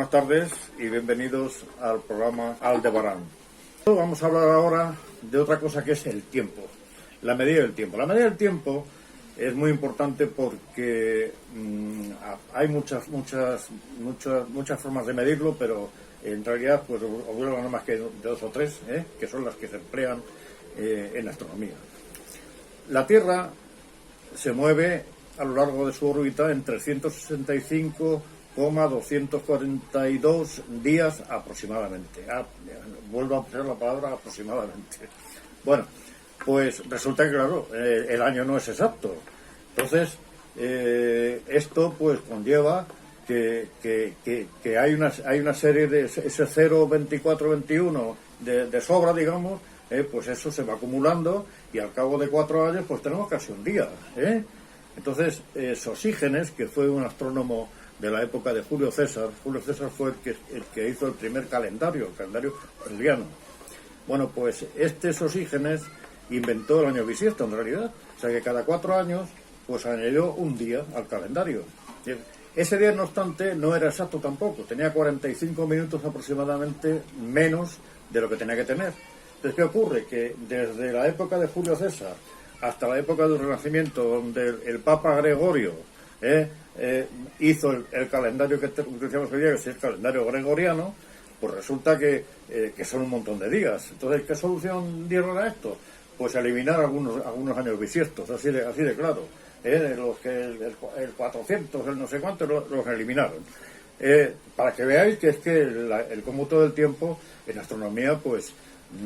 Buenas tardes y bienvenidos al programa Aldebarán. Vamos a hablar ahora de otra cosa que es el tiempo, la medida del tiempo. La medida del tiempo es muy importante porque hay muchas formas de medirlo, pero en realidad pues os voy a hablar más que de dos o tres, que son las que se emplean en astronomía. La Tierra se mueve a lo largo de su órbita en 365,242 días aproximadamente. Vuelvo a emplear la palabra aproximadamente. Bueno, pues resulta que, claro, el año no es exacto. Entonces, esto pues conlleva que hay una serie de ese 0, 24, 21 de sobra, digamos, pues eso se va acumulando y al cabo de 4 años pues tenemos casi un día, Entonces, Sosígenes, que fue un astrónomo de la época de Julio César fue el que hizo el primer calendario, el calendario juliano. Bueno, pues este Sosígenes inventó el año bisiesto, en realidad. O sea que cada 4 años, pues añadió un día al calendario. Ese día, no obstante, no era exacto tampoco. Tenía 45 minutos aproximadamente menos de lo que tenía que tener. Entonces, ¿qué ocurre? Que desde la época de Julio César hasta la época del Renacimiento, donde el Papa Gregorio hizo el calendario que utilizamos hoy día, que es el calendario gregoriano, pues resulta que son un montón de días. Entonces, ¿qué solución dieron a esto? Pues eliminar algunos años bisiestos, así de claro. Los que el 400, el no sé cuánto, los eliminaron. Para que veáis que es que el cómputo del tiempo en astronomía, pues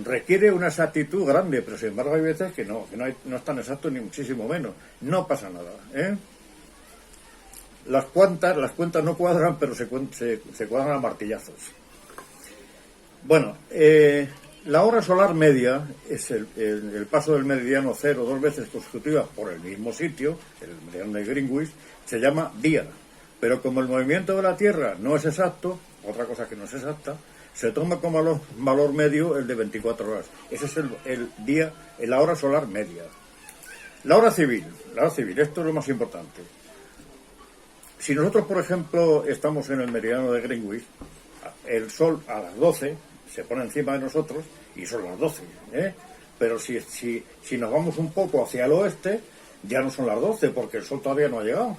requiere una exactitud grande, pero sin embargo hay veces que no es tan exacto ni muchísimo menos. No pasa nada, Las cuentas no cuadran, pero se cuadran a martillazos. Bueno, la hora solar media es el paso del meridiano cero 2 veces consecutivas por el mismo sitio, el meridiano de Greenwich, se llama día. Pero como el movimiento de la Tierra no es exacto, otra cosa que no es exacta, se toma como valor medio el de 24 horas. Ese es el día, la hora solar media. La hora civil, esto es lo más importante. Si nosotros, por ejemplo, estamos en el meridiano de Greenwich, el sol a las 12 se pone encima de nosotros y son las 12, Pero si nos vamos un poco hacia el oeste, ya no son las 12 porque el sol todavía no ha llegado,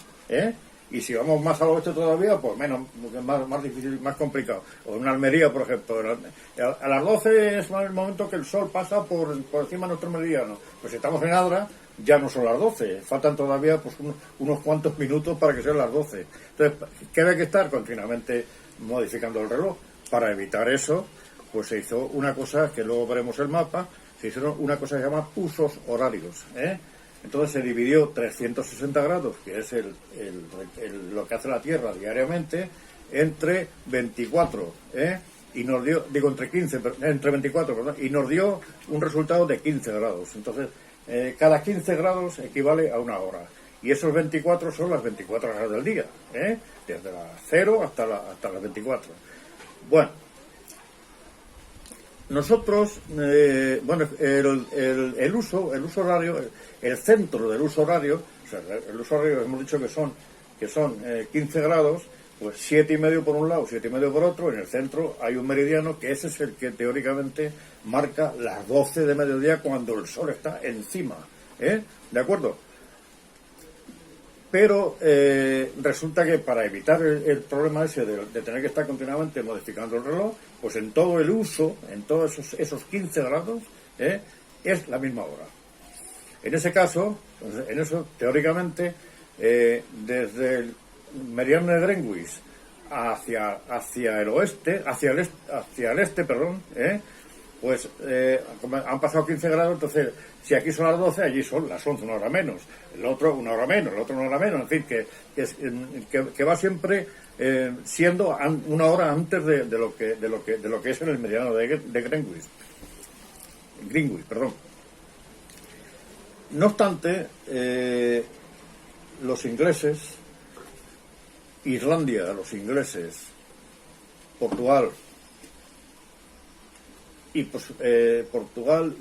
Y si vamos más al oeste todavía, pues menos, más difícil, más complicado. O en Almería, por ejemplo, a las 12 es el momento que el sol pasa por encima de nuestro meridiano. Pues si estamos en Adra, ya no son las 12, faltan todavía pues unos cuantos minutos para que sean las 12. Entonces, ¿qué hay que estar? Continuamente modificando el reloj. Para evitar eso, pues se hizo una cosa, que luego veremos el mapa, se hicieron una cosa que se llama usos horarios, Entonces se dividió 360 grados, que es lo que hace la Tierra diariamente, entre 24, y nos dio, entre 24, perdón, y nos dio un resultado de 15 grados. Entonces, cada 15 grados equivale a una hora. Y esos 24 son las 24 horas del día, desde las 0 hasta las 24. Bueno, nosotros, el uso horario, el centro del uso horario, o sea, el uso horario hemos dicho que son 15 grados, pues 7,5 por un lado, 7,5 por otro. En el centro hay un meridiano que ese es el que teóricamente marca las 12 de mediodía cuando el sol está encima, ¿de acuerdo? Pero resulta que para evitar el problema ese de tener que estar continuamente modificando el reloj, pues en todo el uso, en todos esos 15 grados, es la misma hora. En ese caso, en eso, teóricamente, desde el meridiano de Greenwich hacia el oeste, hacia el este, pues han pasado 15 grados, entonces si aquí son las 12, allí son las 11, una hora menos, el otro una hora menos, el otro una hora menos, en fin, que va siempre siendo una hora antes de lo que es en el meridiano de Greenwich. No obstante, los ingleses, Islandia, los ingleses, Portugal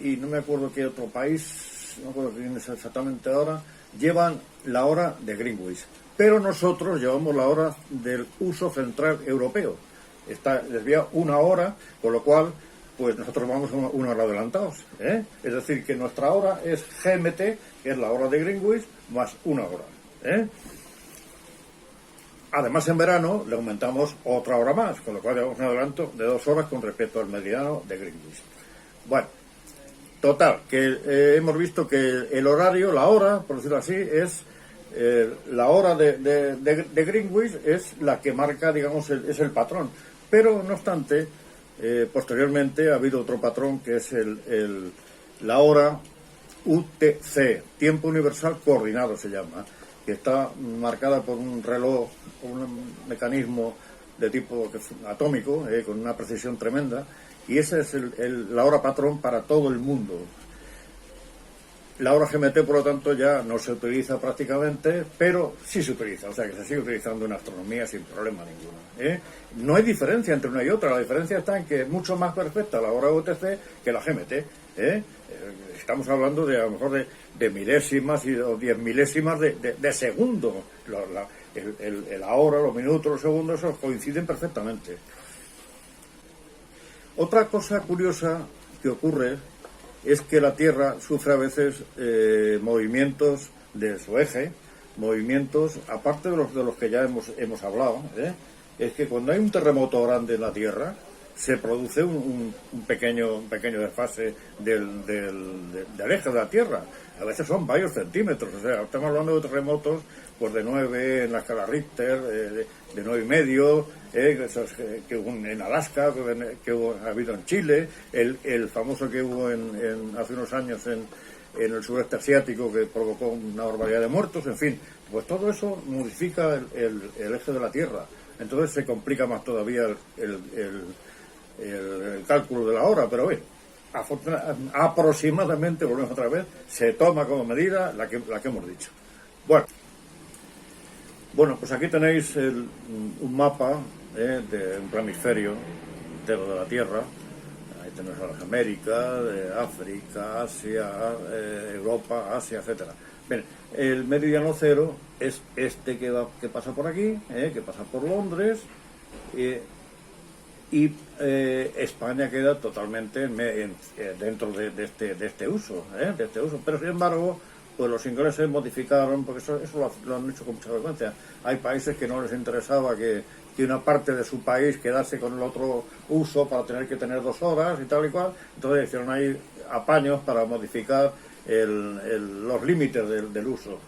y no me acuerdo qué otro país, no me acuerdo quién es exactamente ahora, llevan la hora de Greenwich. Pero nosotros llevamos la hora del uso central europeo. está desviado 1 hora, con lo cual pues nosotros vamos 1 hora adelantados, ¿eh? Es decir, que nuestra hora es GMT, que es la hora de Greenwich, más 1 hora, ¿eh? Además, en verano le aumentamos otra hora más, con lo cual llevamos un adelanto de 2 horas con respecto al meridiano de Greenwich. Bueno, total, que hemos visto que el horario, la hora, por decirlo así, es la hora de Greenwich es la que marca, digamos, es el patrón. Pero, no obstante, posteriormente ha habido otro patrón que es la hora UTC, Tiempo Universal Coordinado se llama, que está marcada por un reloj, un mecanismo de tipo atómico, con una precisión tremenda, y esa es la hora patrón para todo el mundo. La hora GMT, por lo tanto, ya no se utiliza prácticamente, pero sí se utiliza, o sea que se sigue utilizando en astronomía sin problema ninguno, ¿eh? No hay diferencia entre una y otra, la diferencia está en que es mucho más perfecta la hora UTC que la GMT, ¿eh? Estamos hablando de a lo mejor de milésimas o 10 milésimas de segundo. La hora, los minutos, los segundos, esos coinciden perfectamente. Otra cosa curiosa que ocurre es que la Tierra sufre a veces movimientos de su eje, movimientos, aparte de los que ya hemos hablado, es que cuando hay un terremoto grande en la Tierra, se produce un pequeño desfase del eje de la Tierra. A veces son varios centímetros, o sea, estamos hablando de terremotos pues de 9 en la escala Richter, de 9,5, que hubo en Alaska, que ha habido en Chile, el famoso que hubo hace unos años en el sureste asiático, que provocó una barbaridad de muertos, en fin, pues todo eso modifica el eje de la Tierra. Entonces se complica más todavía el cálculo de la hora, pero bien, aproximadamente, volvemos otra vez, se toma como medida la que hemos dicho. Bueno, pues aquí tenéis un mapa de un planisferio entero de la Tierra. Ahí tenéis a las Américas, África, Asia, Europa, Asia, etcétera. Bien, el meridiano cero es este que pasa por aquí, que pasa por Londres, y España queda totalmente dentro de este uso, pero sin embargo, pues los ingleses modificaron, porque eso lo han hecho con mucha frecuencia. Hay países que no les interesaba que una parte de su país quedase con el otro uso para tener que tener 2 horas y tal y cual, entonces hicieron ahí apaños para modificar los límites del uso,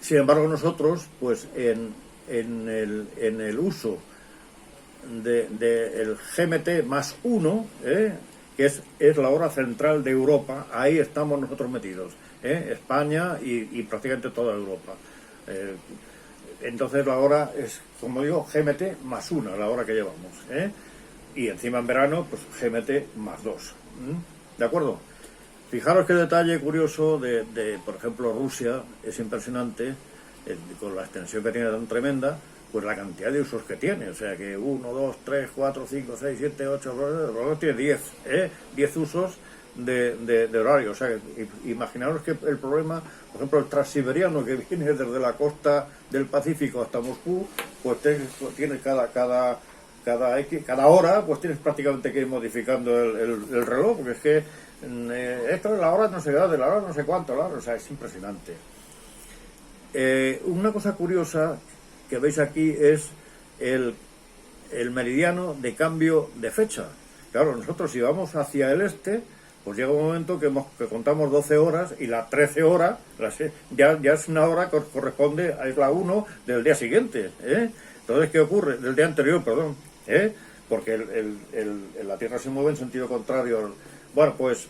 Sin embargo, nosotros, pues en el uso del GMT más 1, que es la hora central de Europa, ahí estamos nosotros metidos, España y prácticamente toda Europa. Entonces la hora es, como digo, GMT más 1, la hora que llevamos, y encima en verano, pues GMT más 2. ¿De acuerdo? Fijaros qué detalle curioso por ejemplo, Rusia, es impresionante, con la extensión que tiene tan tremenda, pues la cantidad de usos que tiene, o sea que 1, 2, 3, 4, 5, 6, 7, 8, tiene 10 usos de horario, o sea que imaginaros que el problema, por ejemplo, el transiberiano que viene desde la costa del Pacífico hasta Moscú, pues tiene cada hora, pues tienes prácticamente que ir modificando el reloj, porque es que esto de la hora no sé qué, de la hora no sé cuánto, o sea, es impresionante. Una cosa curiosa que veis aquí es el meridiano de cambio de fecha. Claro, nosotros si vamos hacia el este, pues llega un momento que contamos 12 horas y la 13 hora ya es una hora que corresponde, es la 1 del día siguiente, Entonces, ¿qué ocurre? Del día anterior, perdón, porque la Tierra se mueve en sentido contrario. Bueno, pues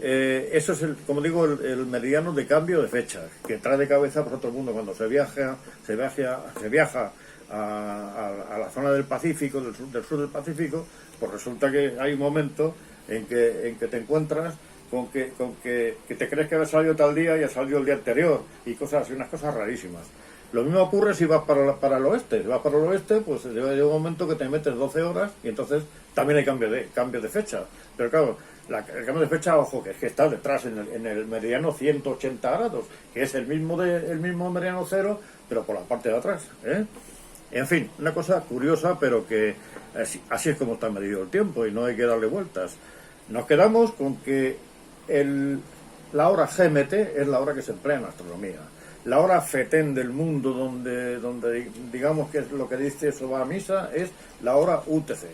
eso es, como digo, el meridiano de cambio de fecha, que trae de cabeza por todo el mundo cuando se viaja a la zona del Pacífico, del sur del Pacífico, pues resulta que hay un momento en que te encuentras con que te crees que ha salido tal día y ha salido el día anterior, y cosas así, unas cosas rarísimas. Lo mismo ocurre si vas para el oeste. Si vas para el oeste, pues llega un momento que te metes 12 horas y entonces también hay cambio de fecha. Pero claro, el cambio de fecha, ojo, que es que está detrás en el meridiano 180 grados, que es el mismo meridiano cero, pero por la parte de atrás, En fin, una cosa curiosa, pero que así es como está medido el tiempo y no hay que darle vueltas. Nos quedamos con que la hora GMT es la hora que se emplea en astronomía. La hora FETEN del mundo, donde digamos que es lo que dice eso va a misa, es la hora UTC,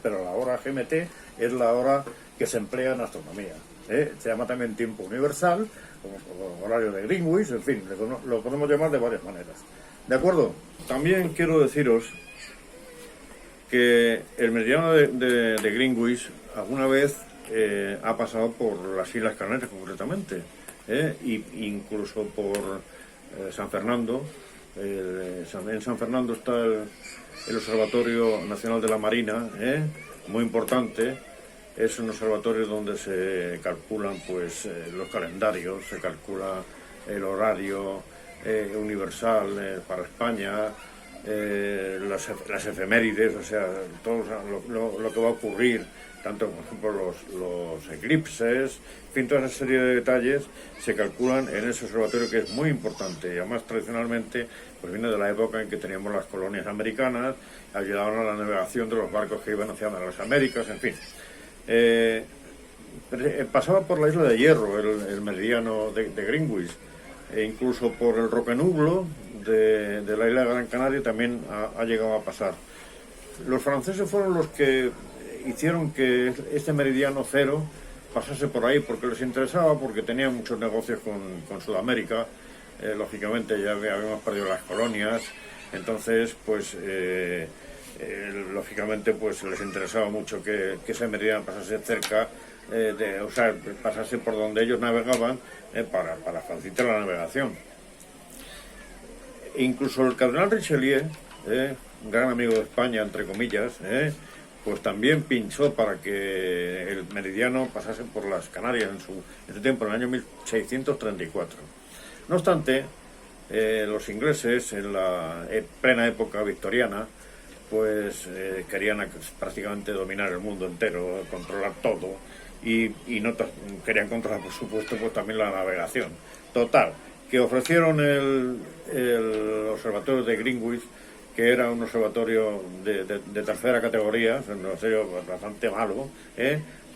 pero la hora GMT es la hora que se emplea en astronomía. Se llama también tiempo universal, como horario de Greenwich, en fin, lo podemos llamar de varias maneras. ¿De acuerdo? También quiero deciros que el meridiano de Greenwich alguna vez ha pasado por las Islas Canarias concretamente, incluso por San Fernando. En San Fernando está el Observatorio Nacional de la Marina, muy importante. Es un observatorio donde se calculan pues los calendarios, se calcula el horario universal para España, las efemérides, o sea, todo lo que va a ocurrir, tanto por ejemplo los eclipses, en fin, toda esa serie de detalles se calculan en ese observatorio, que es muy importante, y además tradicionalmente pues viene de la época en que teníamos las colonias americanas, ayudaban a la navegación de los barcos que iban hacia las Américas, en fin. Pasaba por la isla de Hierro el meridiano de Greenwich, e incluso por el Roquenublo de la isla de Gran Canaria también ha llegado a pasar. Los franceses fueron los que hicieron que este meridiano cero pasase por ahí, porque les interesaba, porque tenían muchos negocios con Sudamérica. Lógicamente ya habíamos perdido las colonias, entonces pues lógicamente pues les interesaba mucho que ese meridiano pasase cerca, o sea, pasase por donde ellos navegaban, para facilitar la navegación. Incluso el cardenal Richelieu, un gran amigo de España, entre comillas, pues también pinchó para que el meridiano pasase por las Canarias en su tiempo, en el año 1634. No obstante, los ingleses, en la plena época victoriana, pues querían prácticamente dominar el mundo entero, controlar todo, y no querían controlar, por supuesto, pues también la navegación. Total, que ofrecieron el observatorio de Greenwich, que era un observatorio de tercera categoría, un observatorio bastante malo,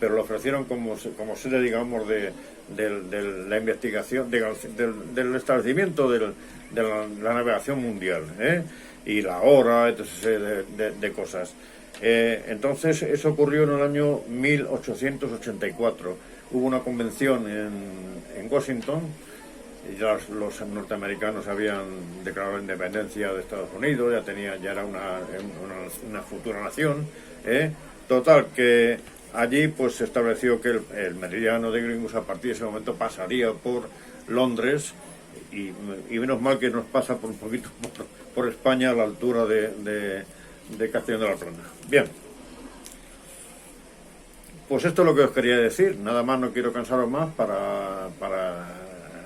pero lo ofrecieron como sede, digamos, de la investigación, del establecimiento de la navegación mundial, y la hora, entonces, de cosas. Entonces, eso ocurrió en el año 1884. Hubo una convención en Washington, y ya los norteamericanos habían declarado la independencia de Estados Unidos, ya era una futura nación. Total, que allí pues se estableció que el meridiano de Greenwich a partir de ese momento pasaría por Londres, y menos mal que nos pasa por un poquito por España, a la altura de Castellón de la Plana. Bien, pues esto es lo que os quería decir, nada más, no quiero cansaros más para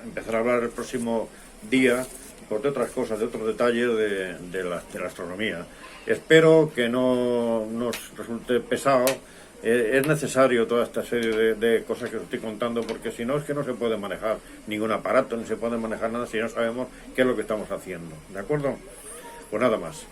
empezar a hablar el próximo día pues, de otras cosas, de otros detalles de la astronomía. Espero que no nos resulte pesado. Es necesario toda esta serie de cosas que os estoy contando, porque si no es que no se puede manejar ningún aparato, ni se puede manejar nada si no sabemos qué es lo que estamos haciendo. ¿De acuerdo? Pues nada más.